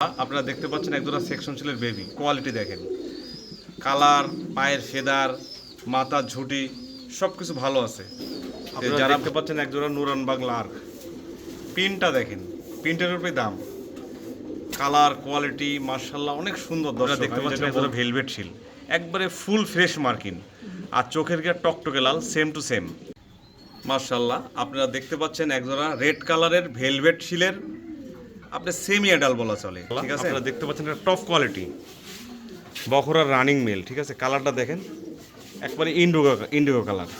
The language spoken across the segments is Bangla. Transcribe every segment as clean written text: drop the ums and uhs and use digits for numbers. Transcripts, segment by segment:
আপনারা দেখতে পাচ্ছেন একজোড়া সেকশন শিলের বেবি কোয়ালিটি দেখেন, কালার, পায়ের ফেদার, মাথার ঝুঁটি সব কিছু ভালো আছে। যারা দেখতে পাচ্ছেন একজোড়া নুরান বাংলা আর্ক, প্রিন্টটা দেখেন, প্রিন্টের উপরে দাম, কালার কোয়ালিটি মার্শাল্লাহ অনেক সুন্দর। দর্শক দেখতে পাচ্ছেন একজোড়া ভেলভেট শিল, একবারে ফুল ফ্রেশ মার্কিন, আর চোখের গিয়ে টকটকে লাল, সেম টু সেম মার্শাল্লাহ। আপনারা দেখতে পাচ্ছেন একজোড়া রেড কালারের ভেলভেট শিলের, আপনি সেমি অ্যাডাল বলা চলে, ঠিক আছে। আপনারা দেখতে পাচ্ছেন একটা টপ কোয়ালিটি বখরার রানিং মেল, ঠিক আছে। কালারটা দেখেন, একবারে ইন্ডিগো কালার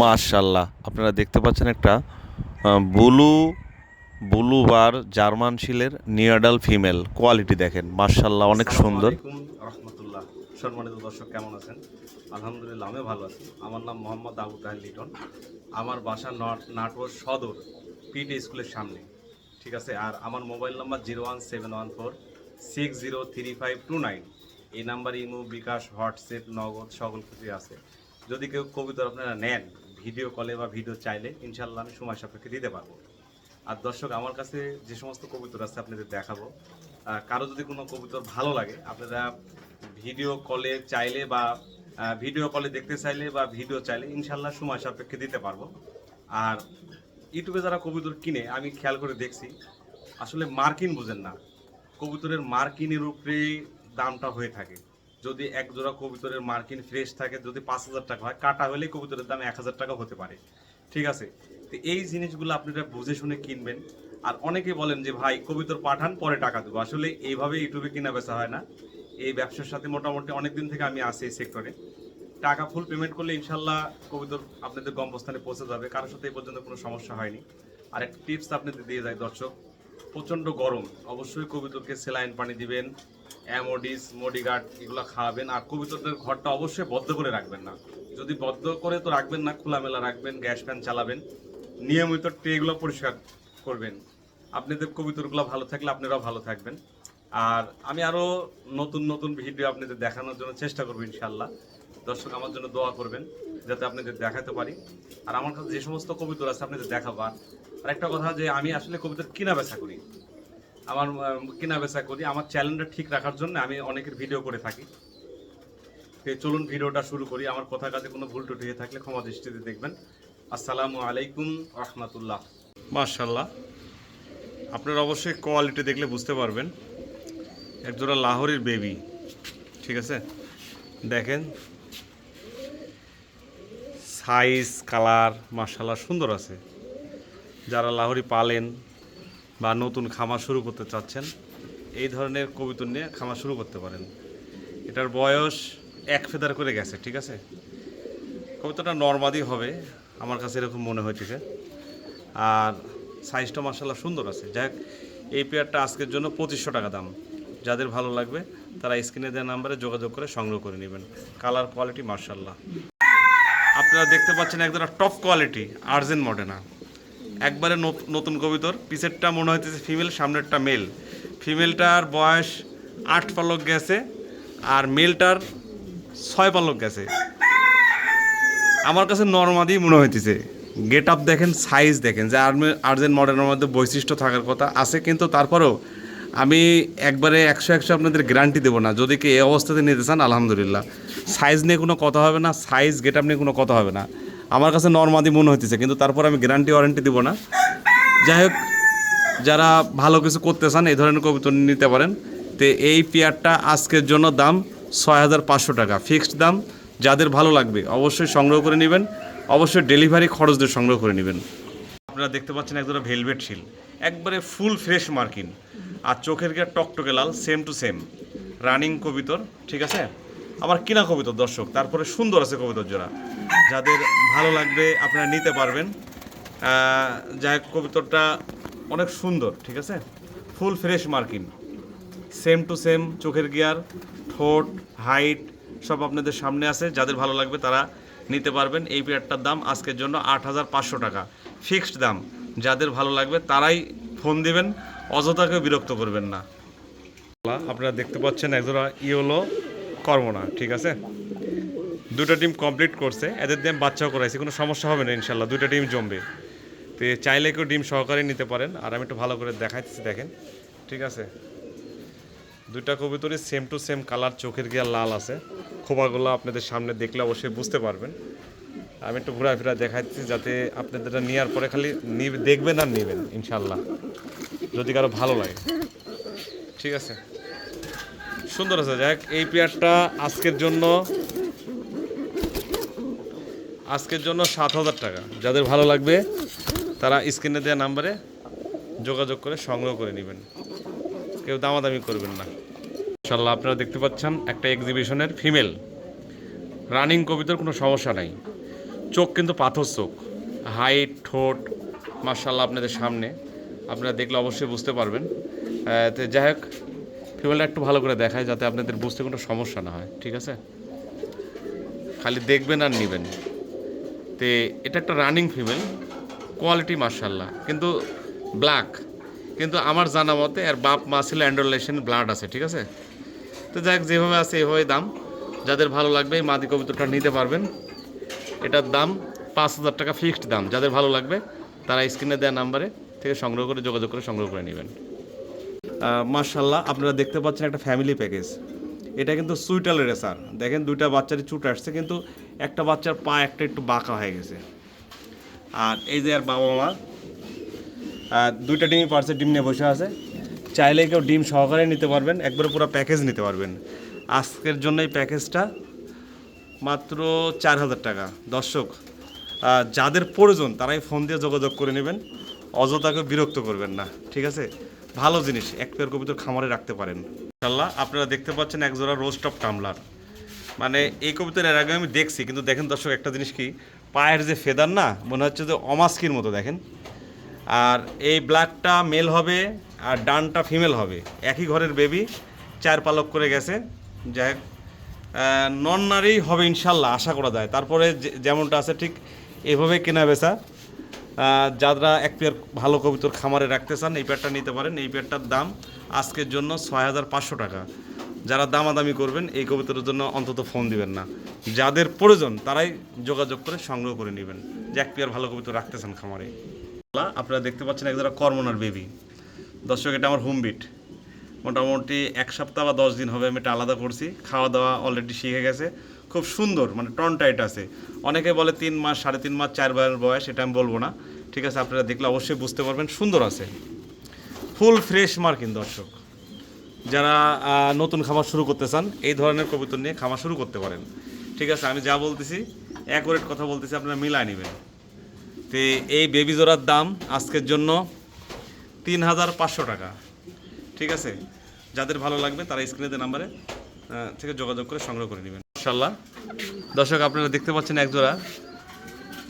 মাশাআল্লাহ। আপনারা দেখতে পাচ্ছেন একটা ব্লু বার জার্মান শিলের নিয়াডাল ফিমেল, কোয়ালিটি দেখেন মাশাআল্লাহ অনেক সুন্দর। রহমতুল্লাহ। সম্মানিত দর্শক কেমন আছেন? আলহামদুলিল্লাহ আমি ভালো আছি। আমার নাম মোহাম্মদ আবু তাহের লিটন। আমার বাসা নাটোর সদর পিটি স্কুলের সামনে, ঠিক আছে। আর আমার মোবাইল নাম্বার 01714603529। এই নাম্বার ইমো, বিকাশ, হোয়াটসঅ্যাপ, নগদ সকল কিছুই আছে। যদি কেউ কবুতর আপনারা নেন ভিডিও কলে বা ভিডিও চাইলে ইনশাল্লাহ আমি সময় সাপেক্ষে দিতে পারবো। আর দর্শক আমার কাছে যে সমস্ত কবুতর আছে আপনাদের দেখাবো, কারো যদি কোনো কবুতর ভালো লাগে আপনারা ভিডিও কলে চাইলে বা ভিডিও কলে দেখতে চাইলে বা ভিডিও চাইলে ইনশাল্লাহ সময় সাপেক্ষে দিতে পারবো। আর ইউটিউবে যারা কবুতর কিনে আমি খেয়াল করে দেখছি আসলে মার্কিন বুঝেন না, কবুতরের মার্কিনের উপরে দামটা হয়ে থাকে। যদি এক জোড়া কবুতরের মার্কিন ফ্রেশ থাকে, যদি 5,000 টাকা হয়, কাটা হলে কবুতরের দাম 1,000 টাকা হতে পারে, ঠিক আছে। তো এই জিনিসগুলো আপনারা বুঝে শুনে কিনবেন। আর অনেকে বলেন যে ভাই কবুতর পাঠান পরে টাকা দেবো, আসলে এইভাবে ইউটিউবে কিনা বেচা হয় না। এই ব্যবসার সাথে মোটামুটি অনেকদিন থেকে আমি আছি এই সেক্টরে। টাকা ফুল পেমেন্ট করলে ইনশাল্লাহ কবুতর আপনাদের গন্তব্যস্থানে পৌঁছে যাবে, কারোর সাথে এই পর্যন্ত কোনো সমস্যা হয়নি। আর একটা টিপস আপনাদের দিয়ে যায় দর্শক, প্রচণ্ড গরম, অবশ্যই কবুতরকে স্যালাইন পানি দিবেন, অ্যামোডিস, মডিগার্ড এগুলো খাওয়াবেন। আর কবুতরদের ঘরটা অবশ্যই বদ্ধ করে রাখবেন না, যদি বদ্ধ করে তো রাখবেন না, খোলামেলা রাখবেন, গ্যাস ফ্যান চালাবেন, নিয়মিত ট্রেগুলো পরিষ্কার করবেন। আপনাদের কবুতরগুলো ভালো থাকলে আপনারাও ভালো থাকবেন। আর আমি আরও নতুন নতুন ভিডিও আপনাদের দেখানোর জন্য চেষ্টা করবো ইনশাল্লাহ। দর্শক আমার জন্য দোয়া করবেন যাতে আপনাদের দেখাতে পারি। আর আমার কাছে যে সমস্ত কবুতর আছে আপনাদের দেখাবো। আর একটা কথা, যে আমি আসলে কবুতর কিনা বেচা করি, আমার চ্যানেলটা ঠিক রাখার জন্য আমি অনেকের ভিডিও করে থাকি। চলুন ভিডিওটা শুরু করি। আমার কথা কাজে কোনো ভুল টুটি হয়ে থাকলে ক্ষমা দৃষ্টিতে দেখবেন। আসসালামু আলাইকুম রহমতুল্লাহ। মাশাল্লাহ, আপনারা অবশ্যই কোয়ালিটি দেখলে বুঝতে পারবেন। একজোড়া লাহোরের বেবি, ঠিক আছে। দেখেন সাইজ, কালার মাশাল্লাহ সুন্দর আছে। যারা লাহোরি পালেন বা নতুন খামার শুরু করতে চাচ্ছেন, এই ধরনের কবুতর নিয়ে খামার শুরু করতে পারেন। এটার বয়স 1 ফেদার করে গেছে, ঠিক আছে। কবুতরটা নরমাদি হবে আমার কাছে এরকম মনে হয়েছে। আর সাইজটা মাশাল্লাহ সুন্দর আছে। যাই হোক, এই পেয়ারটা আজকের জন্য 2500 টাকা দাম। যাদের ভালো লাগবে তারা স্ক্রিনে দেওয়া নাম্বারে যোগাযোগ করে সংগ্রহ করে নেবেন। কালার কোয়ালিটি মাশাল্লাহ। আপনারা দেখতে পাচ্ছেন একদম টপ কোয়ালিটি আর্জেন্ট মডেনা, একবারে নতুন কবুতর। পিছেরটা মনে হইতেছে ফিমেল, সামনেরটা মেল। ফিমেলটার বয়স 8 পালক গেছে আর মেলটার 6 পালক গেছে। আমার কাছে নরমাদি মনে হইতেছে। গেট আপ দেখেন, সাইজ দেখেন, যে আর্জেন্ট মডেলের মধ্যে বৈশিষ্ট্য থাকার কথা আছে, কিন্তু তারপরেও আমি একবারে 100 আপনাদের গ্যারান্টি দেবো না। যদি কি এই অবস্থাতে নিতে চান আলহামদুলিল্লাহ, সাইজ নিয়ে কোনো কথা হবে না, সাইজ গেট আপ নিয়ে কোনো কথা হবে না। আমার কাছে নরমাদি মনে হইতেছে, কিন্তু তারপর আমি গ্যারান্টি ওয়ারেন্টি দেবো না। যাই হোক, যারা ভালো কিছু করতে চান এই ধরনের কবুতর নিতে পারেন। তো এই পেয়ারটা আজকের জন্য দাম 6500 টাকা, ফিক্সড দাম। যাদের ভালো লাগবে অবশ্যই সংগ্রহ করে নেবেন, অবশ্যই ডেলিভারি খরচ দিয়ে সংগ্রহ করে নেবেন। আপনারা দেখতে পাচ্ছেন একজোড়া ভেলভেট শিল, একবারে ফুল ফ্রেশ মার্কিন, আর চোখের গিয়ে টকটকে লাল, সেম টু সেম রানিং কবুতর, ঠিক আছে। আমার কিনা কবুতর দর্শক, তারপরে সুন্দর আছে কবুতর জোড়া। যাদের ভালো লাগবে আপনারা নিতে পারবেন। যাই হোক, কবুতরটা অনেক সুন্দর, ঠিক আছে। ফুল ফ্রেশ মার্কিন, সেম টু সেম চোখের গিয়ার, ঠোঁট, হাইট সব আপনাদের সামনে আছে। যাদের ভালো লাগবে তারা নিতে পারবেন। এই পেয়ারটার দাম আজকের জন্য 8500 টাকা, ফিক্সড দাম। যাদের ভালো লাগবে তারাই ফোন দিবেন, অযথাকে বিরক্ত করবেন না। আপনারা দেখতে পাচ্ছেন একজোড়া ইয়েলো কর্মনা, ঠিক আছে। দুটো টিম কমপ্লিট করছে, এদের দিয়ে বাচ্চাও করাইছে, কোনো সমস্যা হবে না ইনশাল্লাহ। দুটো টিম জমবে। তো চাইলে কেউ ডিম সহকারে নিতে পারেন। আর আমি একটু ভালো করে দেখাইতেছি, দেখেন, ঠিক আছে। দুইটা কবুতরই সেম টু সেম কালার, চোখের গিয়া লাল আছে। খোপাগুলো আপনাদের সামনে দেখলে অবশ্যই বুঝতে পারবেন। আমি একটু ঘোরাফেরা দেখাচ্ছি যাতে আপনাদের নেওয়ার পরে খালি দেখবেন আর নেবেন ইনশাল্লাহ, যদি কারো ভালো লাগে। ঠিক আছে, সুন্দর আছে। যাই হোক, এই পেয়ারটা আজকের জন্য 7,000 টাকা। যাদের ভালো লাগবে তারা স্ক্রিনে দেওয়া নাম্বারে যোগাযোগ করে সংগ্রহ করে নেবেন, কেউ দামাদামি করবেন না ইনশাল্লাহ। আপনারা দেখতে পাচ্ছেন একটা এক্সিবিশনের ফিমেল রানিং কবিতার কোনো সমস্যা নাই। চোখ কিন্তু পাথর চোখ, হাইট, ঠোঁট মাশাআল্লাহ আপনাদের সামনে, আপনারা দেখলে অবশ্যই বুঝতে পারবেন। তো যাই হোক, ফিমেলটা একটু ভালো করে দেখায় যাতে আপনাদের বুঝতে কোনো সমস্যা না হয়। ঠিক আছে, খালি দেখবেন আর নেবেন। তো এটা একটা রানিং ফিমেল, কোয়ালিটি মাশাআল্লাহ, কিন্তু ব্ল্যাক, কিন্তু আমার জানা মতে এর বাপ মা ছিল অ্যান্ডোলেশন ব্লাড আছে। ঠিক আছে, তো যাই হোক, যেভাবে আছে এভাবে দাম। যাদের ভালো লাগবে এই মাদি কবুতরটা নিতে পারবেন। এটার দাম 5,000 টাকা ফিক্সড দাম। যাদের ভালো লাগবে তারা স্ক্রিনে দেওয়া নাম্বারে থেকে সংগ্রহ করে যোগাযোগ করে সংগ্রহ করে নেবেন। মাশাআল্লাহ, আপনারা দেখতে পাচ্ছেন একটা ফ্যামিলি প্যাকেজ। এটা কিন্তু সুইটাল রেসার। দেখেন দুইটা বাচ্চারই চুট আসছে, কিন্তু একটা বাচ্চার পা একটা একটু বাঁকা হয়ে গেছে। আর এই যে আর বাবা মা দুইটা ডিমই পারছে, ডিম নিয়ে বসে আছে। চাইলে কেউ ডিম সহকারে নিতে পারবেন, একবারে পুরো প্যাকেজ নিতে পারবেন। আজকের জন্য এই প্যাকেজটা মাত্র 4,000 টাকা। দর্শক, যাদের প্রয়োজন তারাই ফোন দিয়ে যোগাযোগ করে নেবেন, অযথাকে বিরক্ত করবেন না। ঠিক আছে, ভালো জিনিস, এক পেয়ার কবুতর খামারে রাখতে পারেন ইনশাআল্লাহ। আপনারা দেখতে পাচ্ছেন একজোড়া রোস্ট অফ টামলার। মানে এই কবুতর এর আগে আমি দেখছি, কিন্তু দেখেন দর্শক একটা জিনিস কি, পায়ের যে ফেদার না, মনে হচ্ছে যে অমাস্কির মতো দেখেন। আর এই ব্ল্যাকটা মেল হবে আর ডানটা ফিমেল হবে, একই ঘরের বেবি, 4 পালক করে গেছে। যাই হোক, নন নারী হবে ইনশাল্লাহ, আশা করা যায়। তারপরে যেমনটা আছে ঠিক এভাবে কেনা বেচা। যারা এক পেয়ার ভালো কবুতর খামারে রাখতে চান এই পেয়ারটা নিতে পারেন। এই পেয়ারটার দাম আজকের জন্য 6,500 টাকা। যারা দামাদামি করবেন এই কবুতরের জন্য অন্তত ফোন দিবেন না। যাদের প্রয়োজন তারাই যোগাযোগ করে সংগ্রহ করে নেবেন, যে এক পেয়ার ভালো কবুতর রাখতে চান খামারে। আপনারা দেখতে পাচ্ছেন একজোড়া কর্মনার বেবি। দর্শক, এটা আমার হোম বিট। মোটামুটি 1 সপ্তাহ বা 10 দিন হবে আমি এটা আলাদা করছি। খাওয়া দাওয়া অলরেডি শিখে গেছে, খুব সুন্দর, মানে টন টাইট আছে। অনেকে বলে 3 মাস, 3.5 মাস, 4 মাসের বয়স, এটা আমি বলবো না। ঠিক আছে, আপনারা দেখলে অবশ্যই বুঝতে পারবেন, সুন্দর আছে, ফুল ফ্রেশ মার্কিন। দর্শক, যারা নতুন খামার শুরু করতে চান এই ধরনের কবুতর নিয়ে খামার শুরু করতে পারেন। ঠিক আছে, আমি যা বলতেছি অ্যাকুরেট কথা বলতেছি, আপনারা মিলায় নেবেন। তো এই বেবি জোড়ার দাম আজকের জন্য 3,500 টাকা। ঠিক আছে, যাদের ভালো লাগবে তারা স্ক্রিনে নাম্বারে থেকে যোগাযোগ করে সংগ্রহ করে নেবেন ইনশাআল্লাহ। দর্শক, আপনারা দেখতে পাচ্ছেন একজোড়া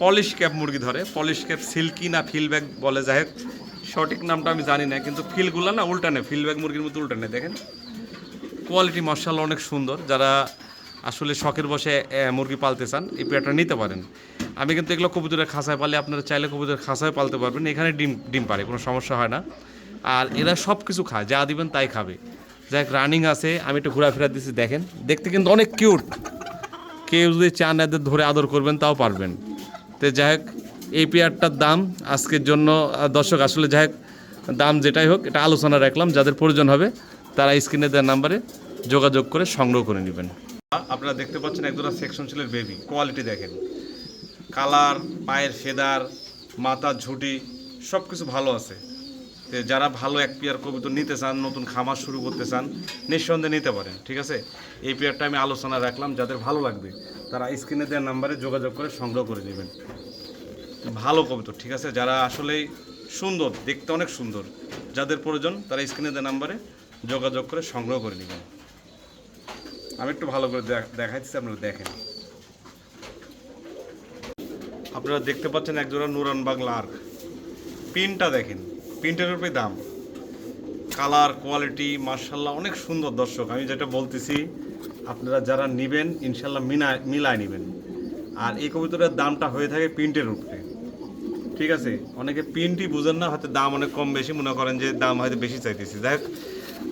পলিশ ক্যাপ মুরগি ধরে। পলিশ ক্যাপ সিল্কি না ফিলব্যাগ বলে, যাই হোক সঠিক নামটা আমি জানি না, কিন্তু ফিলগুলো না উল্টানে, ফিলব্যাগ মুরগির মতো উল্টানে। দেখেন কোয়ালিটি মাশাআল্লাহ অনেক সুন্দর। যারা আসলে শখের বসে মুরগি পালতে চান এই পেয়ারটা নিতে পারেন। আমি কিন্তু এগুলো কবুতরের খাঁচায় পালে, আপনারা চাইলে কবুতরের খাঁচায় পালতে পারবেন। এখানে ডিম পারে, কোনো সমস্যা হয় না। আর এরা সব কিছু খায়, যা দিবেন তাই খাবে। যাই রানিং আছে, আমি একটু ঘোরাফেরা দিচ্ছি, দেখেন দেখতে কিন্তু অনেক কিউট। কেউ যদি চান এদের ধরে আদর করবেন তাও পারবেন। তো যাই হোক, এই পেয়ারটার দাম আজকের জন্য দর্শক আসলে যাই হোক দাম যেটাই হোক এটা আলোচনা রাখলাম। যাদের প্রয়োজন হবে তারা স্ক্রিনে দেওয়ার নাম্বারে যোগাযোগ করে সংগ্রহ করে নেবেন। আপনারা দেখতে পাচ্ছেন একজোড়া সেকশন ছেলের বেবি, কোয়ালিটি দেখেন, কালার, পায়ের ফেদার, মাথা ঝুঁটি সব কিছু ভালো আছে। তো যারা ভালো এক পেয়ার কবুতর নিতে চান, নতুন খামার শুরু করতে চান, নিঃসন্দেহে নিতে পারেন। ঠিক আছে, এই পেয়ারটা আমি আলোচনা রাখলাম। যাদের ভালো লাগবে তারা স্ক্রিনে দেওয়ার নাম্বারে যোগাযোগ করে সংগ্রহ করে নেবেন। ভালো কবুতর, ঠিক আছে, যারা আসলেই সুন্দর, দেখতে অনেক সুন্দর, যাদের প্রয়োজন তারা স্ক্রিনে দেওয়ার নাম্বারে যোগাযোগ করে সংগ্রহ করে নেবেন। আমি একটু ভালো করে দেখাচ্ছি, আপনারা দেখেন। আপনারা দেখতে পাচ্ছেন একজোড়া নুরান বাংলা আর্ক। পিনটা দেখেন, পিনটার উপরে দাম, কালার, কোয়ালিটি মাশাআল্লাহ অনেক সুন্দর। দর্শক, আমি যেটা বলতেছি আপনারা যারা নেবেন ইনশাআল্লাহ মিলায় নেবেন। আর এই কবুতরের দামটা হয়ে থাকে প্রিন্টের উপরে। ঠিক আছে, অনেকে প্রিন্টই বুঝেন না, হয়তো দাম অনেক কম বেশি মনে করেন যে দাম হয়তো বেশি চাইতেছি। দেখ,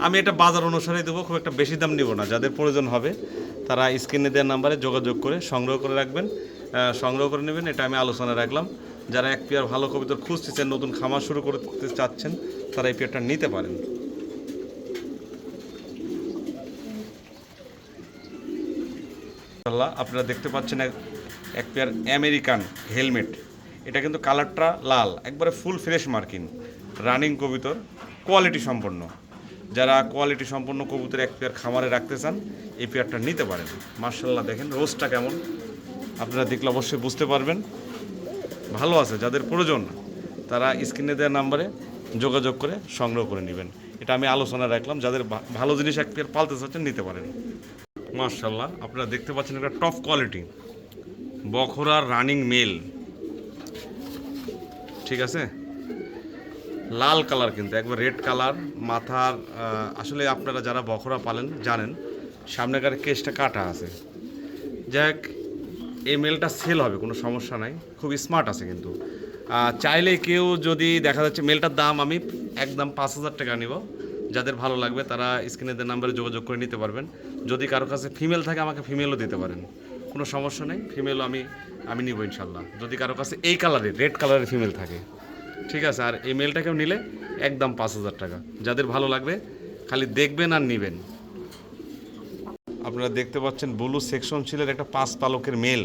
আমি এটা বাজার অনুসারে দেবো, খুব একটা বেশি দাম নিব না। যাদের প্রয়োজন হবে তারা স্ক্রিনে দেওয়ার নাম্বারে যোগাযোগ করে সংগ্রহ করে রাখবেন, সংগ্রহ করে নেবেন। এটা আমি আলোচনা রাখলাম। যারা এক পেয়ার ভালো কবুতর খুঁজতেছেন, নতুন খামার শুরু করতে চাচ্ছেন, তারা এই পেয়ারটা নিতে পারেন। মাশাআল্লাহ, আপনারা দেখতে পাচ্ছেন এক পেয়ার আমেরিকান হেলমেট। এটা কিন্তু কালারটা লাল, একবারে ফুল ফ্রেশ মার্কিং, রানিং কবুতর, কোয়ালিটি সম্পন্ন। যারা কোয়ালিটি সম্পন্ন কবুতর এক পেয়ার খামারে রাখতে চান এই পেয়ারটা নিতে পারেন। মাশাআল্লাহ, দেখেন রোজটা কেমন, আপনারা দেখলে অবশ্যই বুঝতে পারবেন। ভালো আছে, যাদের প্রয়োজন তারা স্ক্রিনে দেওয়া নাম্বারে যোগাযোগ করে সংগ্রহ করে নেবেন। এটা আমি আলোচনা রাখলাম, যাদের ভালো জিনিস এক পেয়ার পালতে চাচ্ছেন নিতে পারেন। মাশাআল্লাহ, আপনারা দেখতে পাচ্ছেন একটা টপ কোয়ালিটি বখরার রানিং মেল, ঠিক আছে, লাল কালার, কিন্তু একবার রেড কালার মাথার। আসলে আপনারা যারা বখরা পালেন জানেন সামনেকার কেসটা কাটা আছে। যাক, এই মেলটা সেল হবে, কোনো সমস্যা নাই, খুব স্মার্ট আছে। কিন্তু চাইলে কেউ যদি দেখা যাচ্ছে মেলটার দাম আমি একদম 5,000 টাকা নিব, যাদের ভালো লাগবে তারা স্ক্রিনে দেওয়া নাম্বারে যোগাযোগ করে নিতে পারবেন। যদি কারো কাছে ফিমেল থাকে আমাকে ফিমেলও দিতে পারেন, কোনো সমস্যা নেই, ফিমেলও আমি নিব ইনশাল্লাহ। যদি কারো কাছে এই কালারের রেড কালারের ফিমেল থাকে, ঠিক আছে। আর এই মেলটাকেও নিলে একদম 5,000 টাকা, যাদের ভালো লাগবে খালি দেখবেন আর নেবেন। আপনারা দেখতে পাচ্ছেন ব্লু সেকশন ছিলের একটা 5 পালকের মেল,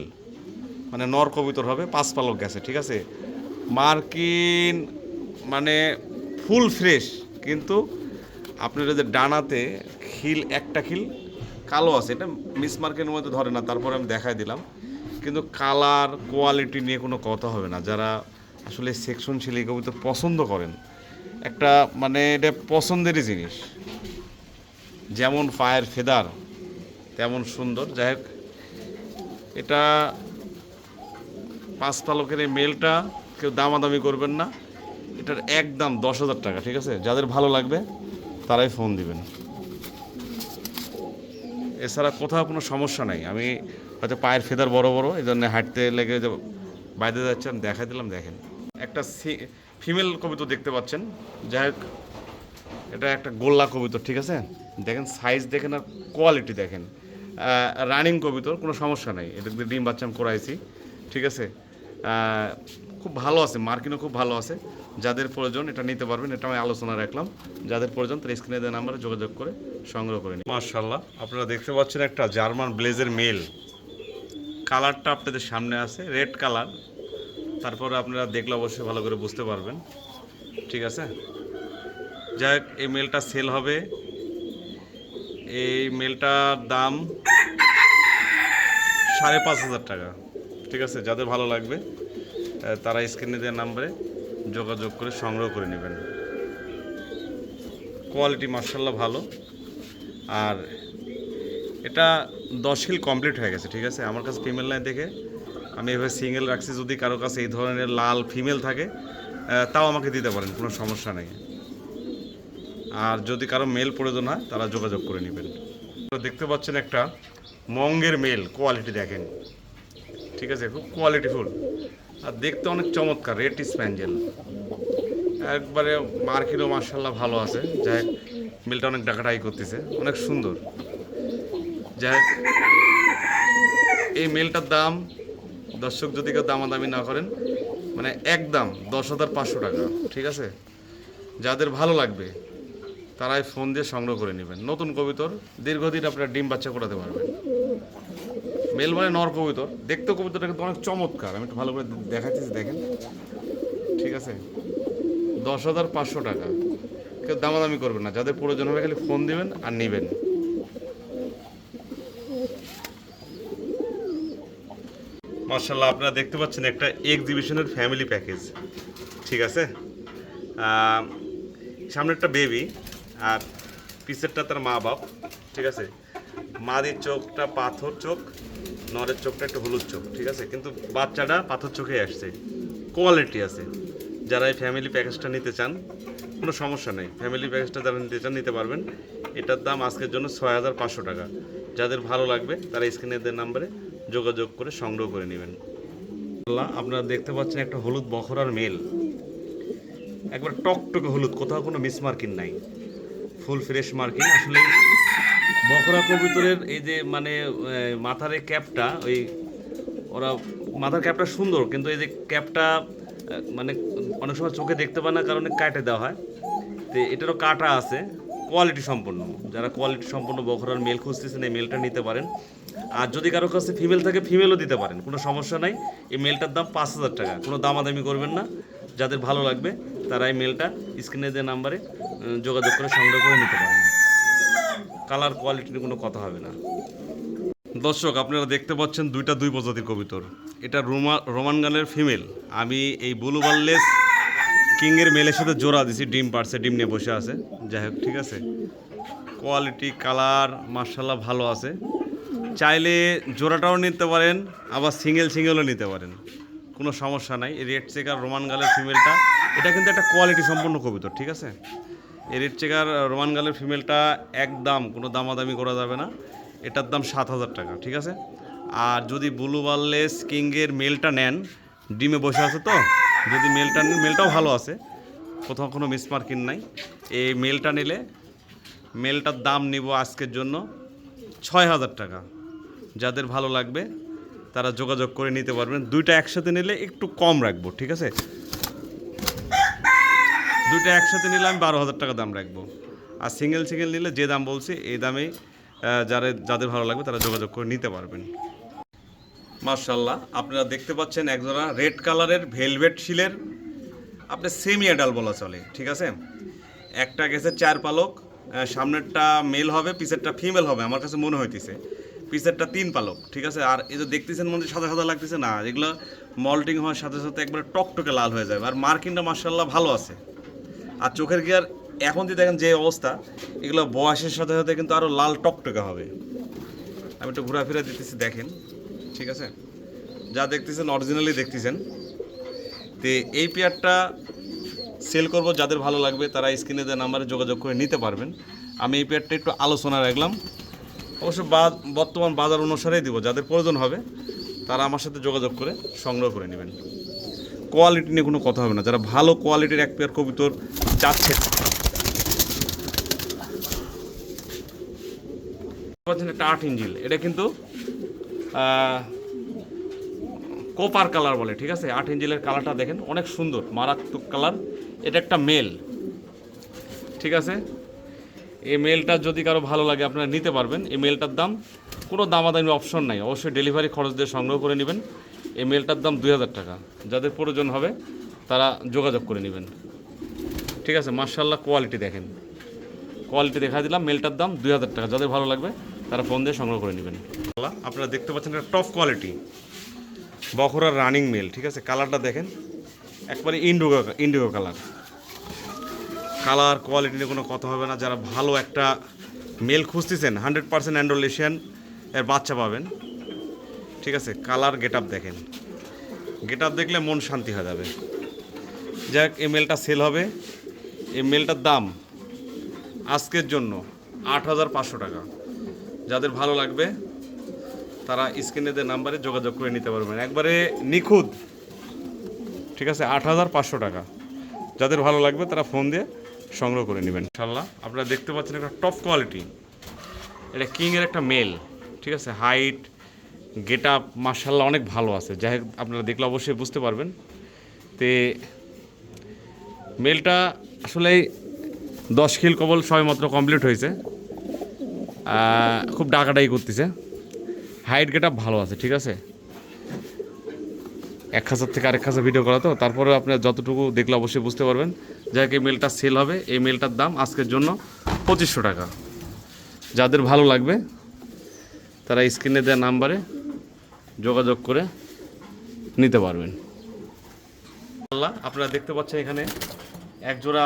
মানে নর কবুতর হবে, 5 পালক গেছে, ঠিক আছে। মার্কিন মানে ফুল ফ্রেশ, কিন্তু আপনারা যে ডানাতে খিল, একটা খিল কালো আছে, এটা মিস মার্কের মধ্যে ধরে না, তারপরে আমি দেখাই দিলাম। কিন্তু কালার কোয়ালিটি নিয়ে কোনো কথা হবে না। যারা আসলে সেকশন ছিল এই কবুতর পছন্দ করেন, একটা মানে এটা পছন্দেরই জিনিস, যেমন পায়ের ফেদার তেমন সুন্দর। যাই হোক, এটা 5 পালকের এই মেলটা কেউ দামাদামি করবেন না, এটার একদম 10,000 টাকা, ঠিক আছে। যাদের ভালো লাগবে তারাই ফোন দিবেন, এছাড়া কোথাও কোনো সমস্যা নাই। আমি হয়তো পায়ের ফেদার বড় বড়, এই জন্য হাঁটতে লেগে বাইরে যাচ্ছে, আমি দেখাই দিলাম। দেখেন একটা ফিমেল কবুতর দেখতে পাচ্ছেন। যাই হোক, এটা একটা গোল্লা কবুতর, ঠিক আছে। দেখেন সাইজ দেখেন আর কোয়ালিটি দেখেন, রানিং কবুতর, কোনো সমস্যা নাই। এটা ডিম বাচ্চা আমি করাইছি, ঠিক আছে। খুব ভালো আছে, মার্কিনও খুব ভালো আছে। যাদের প্রয়োজন এটা নিতে পারবেন, এটা আমি আলোচনা রাখলাম। যাদের প্রয়োজন তার স্ক্রিনে দেওয়া নাম্বারে যোগাযোগ করে সংগ্রহ করে নিন। মাশাআল্লাহ, আপনারা দেখতে পাচ্ছেন একটা জার্মান ব্লেজের মেল, কালারটা আপনাদের সামনে আছে, রেড কালার। তারপরে আপনারা দেখলে অবশ্যই ভালো করে বুঝতে পারবেন, ঠিক আছে। যাই হোক, এই মেলটা সেল হবে। এই মেলটার দাম 5,500 টাকা, ঠিক আছে। যাদের ভালো লাগবে তারা স্ক্রিনে দেওয়া নাম্বারে যোগাযোগ করে সংগ্রহ করে নেবেন। কোয়ালিটি মাশাআল্লাহ ভালো, আর এটা 10 হিল কমপ্লিট হয়ে গেছে, ঠিক আছে। আমার কাছে ফিমেল নাই দেখে আমি এভাবে সিঙ্গেল রাখছি। যদি কারো কাছে এই ধরনের লাল ফিমেল থাকে তাও আমাকে দিতে পারেন, কোনো সমস্যা নেই। আর যদি কারো মেল প্রয়োজন হয় তারা যোগাযোগ করে নেবেন। দেখতে পাচ্ছেন একটা মঙ্গের মেল, কোয়ালিটি দেখেন, ঠিক আছে, খুব কোয়ালিটিফুল আর দেখতে অনেক চমৎকার। রেড স্প্যাঞ্জেল, একবারে মার্কিনও মার্শাল্লাহ ভালো আছে। যাই হোক, মেলটা অনেক ডাকাডাকি করতেছে, অনেক সুন্দর। যাই হোক, এই মেলটার দাম দর্শক যদি কেউ দামাদামি না করেন, মানে একদম 10,500 টাকা, ঠিক আছে। যাদের ভালো লাগবে তারাই ফোন দিয়ে সংগ্রহ করে নেবেন। নতুন কবুতর, দীর্ঘদিন আপনারা ডিম বাচ্চা করাতে পারবেন। মেল মানে নর কবুতর, দেখতে কবুতরটা কিন্তু অনেক চমৎকার। আমি একটু ভালো করে দেখাচ্ছি, দেখেন, ঠিক আছে। 10,500 টাকা, কেউ দামাদামি করবেন না। যাদের প্রয়োজন হবে খালি ফোন দিবেন আর নেবেন। মাশাআল্লাহ, আপনারা দেখতে পাচ্ছেন একটা এক্সিবিশনের ফ্যামিলি প্যাকেজ, ঠিক আছে। সামনে একটা বেবি আর পিছেরটা তার মা বাপ, ঠিক আছে। মাদির চোখটা পাথর চোখ, নরের চোখটা একটু হলুদ চোখ, ঠিক আছে। কিন্তু বাচ্চাটা পাথর চোখে আসছে, কোয়ালিটি আছে। যারা এই ফ্যামিলি প্যাকেজটা নিতে চান কোনো সমস্যা নেই, ফ্যামিলি প্যাকেজটা যারা নিতে চান নিতে পারবেন। এটার দাম আজকের জন্য 6,500 টাকা। যাদের ভালো লাগবে তারা স্ক্রিনে দেওয়া নাম্বারে যোগাযোগ করে সংগ্রহ করে নেবেন। আপনারা দেখতে পাচ্ছেন একটা হলুদ বখরার মেল, একবার টকটকে হলুদ, কোথাও কোনো মিস মার্কিং নাই, ফুল ফ্রেশ মার্কিং। আসলে বখরা কবুতরের এই যে মানে মাথার এই ক্যাপটা, ওই ওরা মাথার ক্যাপটা সুন্দর, কিন্তু এই যে ক্যাপটা মানে অনেক সময় চোখে দেখতে পায় না কারণে কাটে দেওয়া হয়। তো এটারও কাটা আছে, কোয়ালিটি সম্পন্ন, যারা কোয়ালিটি সম্পন্ন বখরার মেল খুঁজতেছেন এই মেলটা নিতে পারেন। আর যদি কারো কাছে ফিমেল থাকে ফিমেলও দিতে পারেন, কোনো সমস্যা নাই। এই মেলটার দাম 5,000 টাকা, কোনো দামাদামি করবেন না। যাদের ভালো লাগবে তারা এই মেলটা স্ক্রিনে দেওয়া নাম্বারে যোগাযোগ করে সংগ্রহ করে নিতে পারেন। কালার কোয়ালিটি নিয়ে কোনো কথা হবে না। দর্শক, আপনারা দেখতে পাচ্ছেন দুইটা দুই প্রজাতির কবুতর। এটা রোমান গানের ফিমেল, আমি এই ব্লু বার্লেস কিংয়ের মেলের সাথে জোড়া দিছি, ডিম পারছে, ডিম নিয়ে বসে আছে। যাই হোক, ঠিক আছে, কোয়ালিটি কালার মার্শাল্লাহ ভালো আছে। চাইলে জোড়াটাও নিতে পারেন, আবার সিঙ্গেলও নিতে পারেন, কোনো সমস্যা নাই। এই রেড চেকার রোমান গালের ফিমেলটা, এটা কিন্তু একটা কোয়ালিটি সম্পন্ন কবুতর, ঠিক আছে। এই রেড চেকার রোমান গালের ফিমেলটা একদম কোনো দামাদামি করা যাবে না, এটার দাম 7,000 টাকা, ঠিক আছে। আর যদি ব্লু বার্লেস কিংয়ের মেলটা নেন, ডিমে বসে আছে তো, যদি মেলটা নেন, মেলটাও ভালো আছে, কোথাও কোনো মিসমার্কিং নাই। এই মেলটা নিলে মেলটার দাম নিব আজকের জন্য 6,000 টাকা। যাদের ভালো লাগবে তারা যোগাযোগ করে নিতে পারবেন। দুইটা একসাথে নিলে একটু কম রাখবো, ঠিক আছে। দুইটা একসাথে নিলে আমি 12,000 টাকা দাম রাখবো। আর সিঙ্গেল নিলে যে দাম বলছি এই দামেই যাদের ভালো লাগবে তারা যোগাযোগ করে নিতে পারবেন। মাশাআল্লাহ, আপনারা দেখতে পাচ্ছেন একজোড়া রেড কালারের ভেলভেট শিলের, আপনি সেমি অ্যাডাল বলা চলে, ঠিক আছে। একটা গেছে 4 পালক, সামনেরটা মেল হবে, পিছেরটা ফিমেল হবে আমার কাছে মনে হইতেছে। পিছেরটা 3 পালক, ঠিক আছে। আর এই যে দেখতেছেন মনে সাদা সাদা লাগতেছে না, এগুলো মল্টিং হওয়ার সাথে সাথে একবারে টকটকে লাল হয়ে যাবে। আর মার্কিংটা মাশাআল্লাহ ভালো আছে। আর চোখের গিয়ার এখন যদি দেখেন যে অবস্থা, এগুলো বয়সের সাথে সাথে কিন্তু আরও লাল টকটকে হবে। আমি একটু ঘোরাফেরা দিতেছি, দেখেন, ঠিক আছে। যা দেখতেছেন অরিজিনালি দেখতেছেন। তো এই পেয়ারটা সেল করব, যাদের ভালো লাগবে তারা স্ক্রিনে দেওয়া নাম্বারে যোগাযোগ করে নিতে পারবেন। আমি এই পেয়ারটা একটু আলোচনা রাখলাম, অবশ্য বর্তমান বাজার অনুসারেই দিব। যাদের প্রয়োজন হবে তারা আমার সাথে যোগাযোগ করে সংগ্রহ করে নেবেন। কোয়ালিটি নিয়ে কোনো কথা হবে না। যারা ভালো কোয়ালিটির এক পেয়ার কবুতর চাচ্ছেন, একটা 8 ইঞ্চিল, এটা কিন্তু কোপার কালার বলে, ঠিক আছে। 8 ইঞ্চিলের কালারটা দেখেন, অনেক সুন্দর মারাত্মক কালার। এটা একটা মেল, ঠিক আছে। এই মেলটা যদি কারো ভালো লাগে আপনারা নিতে পারবেন। এই মেলটার দাম কোনো দামাদামি অপশন নাই, অবশ্যই ডেলিভারি খরচ দিয়ে সংগ্রহ করে নেবেন। এই মেলটার দাম 2,000 টাকা। যাদের প্রয়োজন হবে তারা যোগাযোগ করে নেবেন, ঠিক আছে। মার্শাল্লাহ, কোয়ালিটি দেখেন, কোয়ালিটি দেখা দিলাম। মেলটার দাম 2,000 টাকা। যাদের ভালো লাগবে তারা ফোন দিয়ে সংগ্রহ করে নেবেন। আপনারা দেখতে পাচ্ছেন একটা টপ কোয়ালিটি বখরার রানিং মেল, ঠিক আছে। কালারটা দেখেন, একবারে ইন্ডিগো কালার কোয়ালিটি নিয়ে কোনো কথা হবে না। যারা ভালো একটা মেল খুঁজতেছেন, 100% অ্যান্ডোলেশিয়ান এর বাচ্চা পাবেন, ঠিক আছে। কালার গেট আপ দেখেন, গেট আপ দেখলে মন শান্তি হয়ে যাবে। যাক, এই মেলটা সেল হবে। এই মেলটার দাম আজকের জন্য 8,500 টাকা। যাদের ভালো লাগবে তারা স্ক্রিনে দেওয়া নাম্বারে যোগাযোগ করে নিতে পারবেন, একবারে নিখুঁত, ঠিক আছে। 8,500 টাকা। যাদের ভালো লাগবে তারা ফোন দিয়ে সংগ্রহ করে নেবেন। ইনশাআল্লাহ, আপনারা দেখতে পাচ্ছেন একটা টপ কোয়ালিটি, এটা কিংয়ের একটা মেল, ঠিক আছে। হাইট গেট আপ মাশাআল্লাহ অনেক ভালো আছে। যাই হোক, আপনারা দেখলে অবশ্যই বুঝতে পারবেন। তে মেলটা আসলে 10 খিল কবল সবেমাত্র কমপ্লিট হয়েছে, খুব ডাকাডাকি করতেছে। হাইট গেট আপ ভালো আছে, ঠিক আছে। এক খাঁচার থেকে আরেক খাঁচা ভিডিও করা তো, তারপরে আপনার যতটুকু দেখলে অবশ্যই বুঝতে পারবেন। যাই হোক, এই মেলটা সেল হবে। এই মেলটার দাম আজকের জন্য 2,500 টাকা। যাদের ভালো লাগবে তারা স্ক্রিনে দেওয়া নাম্বারে যোগাযোগ করে নিতে পারবেন। আপনারা দেখতে পাচ্ছেন এখানে একজোড়া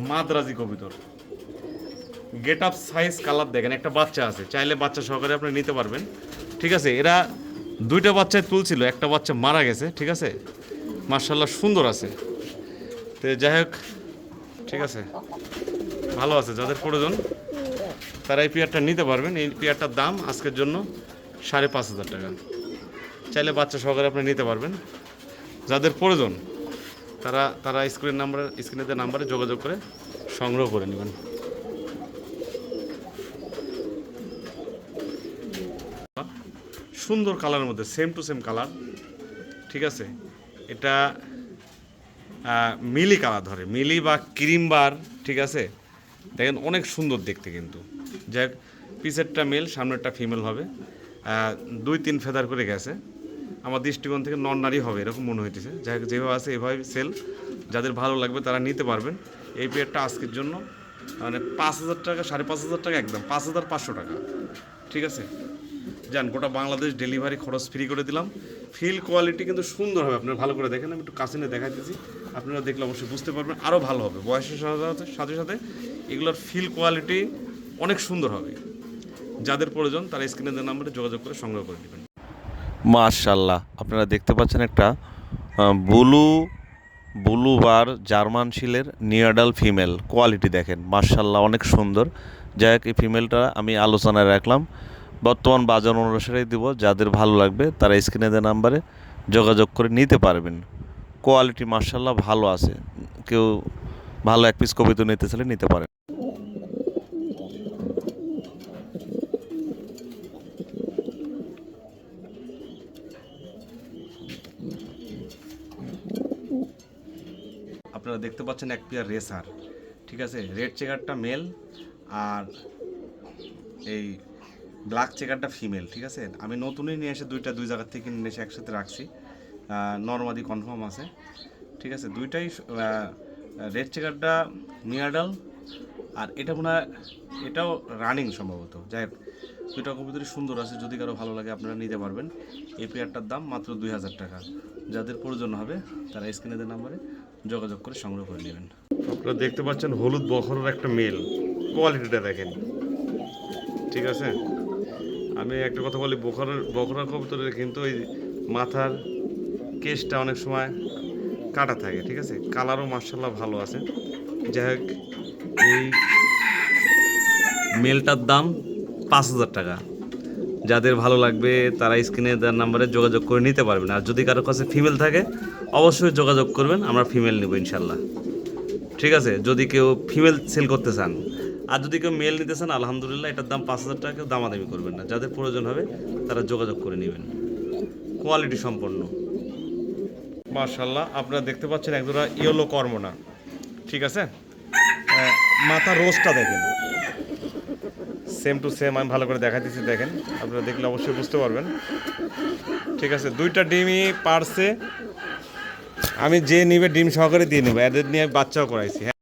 মাদ্রাজি কবুতর, গেট আপ সাইজ কালার দেখেন। একটা বাচ্চা আছে, চাইলে বাচ্চা সহকারে আপনি নিতে পারবেন, ঠিক আছে। এরা 2টা বাচ্চায় তুলছিল, একটা বাচ্চা মারা গেছে, ঠিক আছে। মার্শাল্লাহ সুন্দর আছে। তো যাই হোক, ঠিক আছে, ভালো আছে। যাদের প্রয়োজন তারা এই পেয়ারটা নিতে পারবেন। এই পেয়ারটার দাম আজকের জন্য 5,500 টাকা। চাইলে বাচ্চা সহকারে আপনি নিতে পারবেন। যাদের প্রয়োজন তারা স্ক্রিনে দেওয়া নাম্বারে যোগাযোগ করে সংগ্রহ করে নেবেন। সুন্দর কালারের মধ্যে সেম টু সেম কালার, ঠিক আছে। এটা মিলি কালার ধরে, মিলি বা ক্রিম বার, ঠিক আছে। দেখেন অনেক সুন্দর দেখতে কিন্তু। যাই হোক, পিছেরটা মেল, সামনেরটা ফিমেল হবে। 2-3 ফেদার করে গেছে। আমার দৃষ্টিকোণ থেকে নন নারী হবে এরকম মনে হইতেছে। যাই হোক, যেভাবে আছে এভাবে সেল। যাদের ভালো লাগবে তারা নিতে পারবেন। এই পেয়ারটা আজকের জন্য মানে 5,000 টাকা, 5,500 টাকা, একদম 5,500 টাকা। ঠিক আছে, যান, গোটা বাংলাদেশ ডেলিভারি খরচ ফ্রি করে দিলাম। ফিল কোয়ালিটি কিন্তু সুন্দর হবে, আপনারা ভালো করে দেখেন। আমি একটু কাছে নিয়ে দেখাইতেছি, আপনারা দেখলে অবশ্যই বুঝতে পারবেন, আরও ভালো হবে। বয়সের সাথে সাথে এগুলোর ফিল কোয়ালিটি অনেক সুন্দর হবে। যাদের প্রয়োজন তারা স্ক্রিনে দেওয়া নাম্বারে যোগাযোগ করে সংগ্রহ করে নেবেন। মাশাল্লাহ, আপনারা দেখতে পাচ্ছেন একটা ব্লু বার জার্মান শিলের নিয়াডাল ফিমেল। কোয়ালিটি দেখেন, মাশাল্লাহ অনেক সুন্দর। যাই হোক, এই ফিমেলটা আমি আলোচনায় রাখলাম, বর্তমান বাজার অনুসারে দিব। যাদের ভালো লাগবে তারা স্ক্রিনে দেওয়া নাম্বারে যোগাযোগ করে নিতে পারবেন। কোয়ালিটি মাশাল্লাহ ভালো আছে, কেউ ভালো এক পিস কবিতা নিতে চাইলে নিতে পারেন। আপনারা দেখতে পাচ্ছেন এক পেয়ার রেসার। ঠিক আছে, রেড চেকারটা মেল আর এই ব্ল্যাক চেকারটা ফিমেল। ঠিক আছে, আমি নতুনই নিয়ে এসে দুই জায়গার থেকে নিয়ে এসে একসাথে রাখছি। নর্মাদি কনফার্ম আছে। ঠিক আছে, দুইটাই রেড চেকারটা নিয়াডাল, আর এটা মনে হয় এটাও রানিং সম্ভবত। যাই হোক, দুইটা কবুতরই সুন্দর আছে। যদি কারো ভালো লাগে আপনারা নিতে পারবেন। এই পেয়ারটার দাম মাত্র 2,000 টাকা। যাদের প্রয়োজন হবে তারা স্ক্রিনে দেওয়া নাম্বারে যোগাযোগ করে সংগ্রহ করে নেবেন। আপনারা দেখতে পাচ্ছেন হলুদ বখরের একটা মেল। কোয়ালিটিটা দেখেন। ঠিক আছে, আমি একটা কথা বলি, বখরা কবুতরের কিন্তু এই মাথার কেশটা অনেক সময় কাটা থাকে। ঠিক আছে, কালারও মার্শাল্লাহ ভালো আছে। যাই হোক, এই মেলটার দাম 5,000 টাকা। যাদের ভালো লাগবে তারা স্ক্রিনে দেওয়ার নাম্বারে যোগাযোগ করে নিতে পারবেন। আর যদি কারো কাছে ফিমেল থাকে অবশ্যই যোগাযোগ করবেন, আমরা ফিমেল নেব ইনশাল্লাহ। ঠিক আছে, যদি কেউ ফিমেল সেল করতে চান, আর যদি কেউ মেল নিতে চান আলহামদুলিল্লাহ, এটার দাম 5,000 টাকা। কেউ দামাদামি করবেন না। যাদের প্রয়োজন হবে তারা যোগাযোগ করে নেবেন। কোয়ালিটি সম্পন্ন মাশাল্লাহ। আপনারা দেখতে পাচ্ছেন একজোড়া ইয়েলো কর্মনা। ঠিক আছে, মাথার রোজটা দেখেন, সেম টু সেম। আমি ভালো করে দেখাইতেছি, দেখেন, আপনারা দেখলে অবশ্যই বুঝতে পারবেন। ঠিক আছে, দুইটা ডিমই পারছে। আমি যে নিবে ডিম সহকারে দিয়ে নেবো, এদের নিয়ে বাচ্চাও করাইছি।